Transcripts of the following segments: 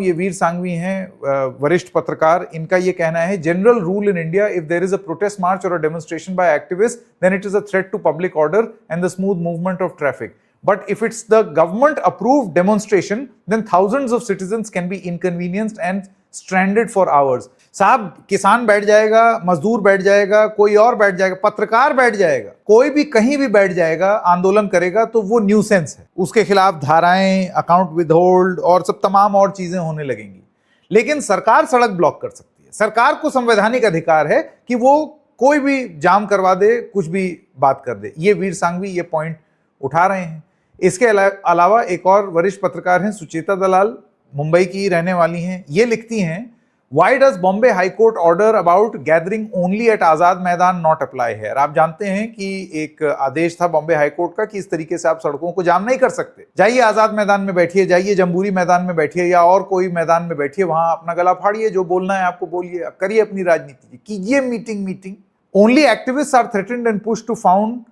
ये वीर सांघवी हैं, वरिष्ठ पत्रकार। इनका ये कहना है, general rule in India, if there is a protest march और a demonstration by activist, then it is a threat to public order and the smooth movement of traffic. But if it's the government approved demonstration, then thousands of citizens can be inconvenienced and stranded for hours. साहब, किसान बैठ जाएगा, मजदूर बैठ जाएगा, कोई और बैठ जाएगा, पत्रकार बैठ जाएगा, कोई भी कहीं भी बैठ जाएगा, आंदोलन करेगा तो वो न्यूसेंस है. उसके खिलाफ धाराएं, अकाउंट विदहोल्ड और सब तमाम और चीजें होने लगेंगी. लेकिन सरकार सड़क ब्लॉक कर सकती है. सरकार को संवैधानिक अधिकार है कि वो कोई भी जाम करवा दे, कुछ भी बात कर दे. ये वीर सांघवी ये पॉइंट उठा रहे हैं. इसके अलावा एक और वरिष्ठ पत्रकार हैं, सुचेता दलाल, मुंबई की रहने वाली हैं. ये लिखती हैं, Why does Bombay High Court order about gathering only at Azad Maidan not apply here? आप जानते हैं कि एक आदेश था बॉम्बे हाई कोर्ट का कि इस तरीके से आप सड़कों को जाम नहीं कर सकते. जाइए आजाद मैदान में बैठिए, जाइए जम्बूरी मैदान में बैठिए या और कोई मैदान में बैठिए, वहां अपना गला फाड़िए, जो बोलना है आपको बोलिए, करिए अपनी राजनीति, कीजिए meeting. Only activists are threatened and pushed to found,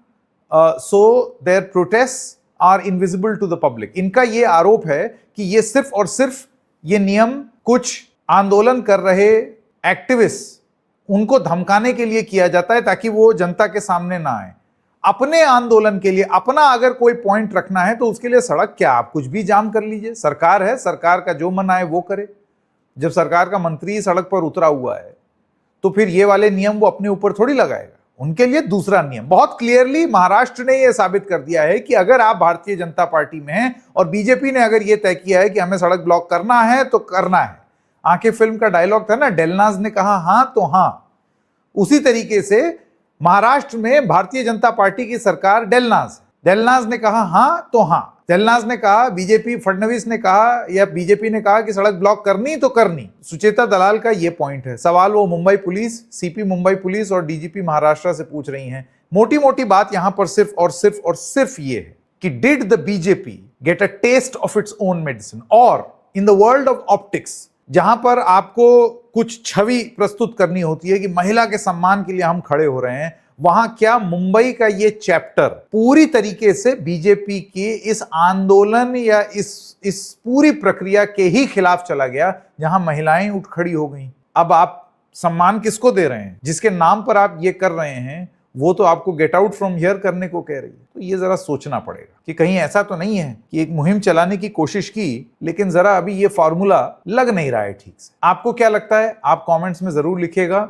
so their protests are invisible to the public. इनका ये आरोप है कि ये सिर्फ और सिर्फ ये नियम कुछ आंदोलन कर रहे एक्टिविस्ट, उनको धमकाने के लिए किया जाता है ताकि वो जनता के सामने ना आए. अपने आंदोलन के लिए अपना अगर कोई पॉइंट रखना है तो उसके लिए सड़क क्या, आप कुछ भी जाम कर लीजिए. सरकार है, सरकार का जो मन आए वो करे. जब सरकार का मंत्री सड़क पर उतरा हुआ है तो फिर ये वाले नियम वो अपने ऊपर थोड़ी लगाएगा. उनके लिए दूसरा नियम. बहुत क्लियरली महाराष्ट्र ने यह साबित कर दिया है कि अगर आप भारतीय जनता पार्टी में हैं और बीजेपी ने अगर यह तय किया है कि हमें सड़क ब्लॉक करना है तो करना है. आंखें फिल्म का डायलॉग था ना, डेलनाज ने कहा हां तो हां. उसी तरीके से महाराष्ट्र में भारतीय जनता पार्टी की सरकार डेलनाज ने कहा हां तो हां. डेलनाज ने कहा, बीजेपी फडणवीस ने कहा या बीजेपी ने कहा कि सड़क ब्लॉक करनी तो करनी. सुचेता दलाल का ये पॉइंट है. सवाल वो Mumbai police, CP Mumbai police और डीजीपी महाराष्ट्र से पूछ रही हैं. मोटी मोटी बात यहां पर सिर्फ ये है कि did the BJP get a test of its own medicine, और in the world of optics, जहां पर आपको कुछ छवि प्रस्तुत करनी होती है कि महिला के सम्मान के लिए हम खड़े हो रहे हैं, वहां क्या मुंबई का ये चैप्टर पूरी तरीके से बीजेपी की इस आंदोलन या इस पूरी प्रक्रिया के ही खिलाफ चला गया, जहां महिलाएं उठ खड़ी हो गई. अब आप सम्मान किसको दे रहे हैं? जिसके नाम पर आप ये कर रहे हैं वो तो आपको गेट आउट फ्रॉम हियर करने को कह रही है. तो ये जरा सोचना पड़ेगा कि कहीं ऐसा तो नहीं है कि एक मुहिम चलाने की कोशिश की लेकिन जरा अभी ये फॉर्मूला लग नहीं रहा है ठीक से. आपको क्या लगता है? आप कमेंट्स में जरूर लिखिएगा.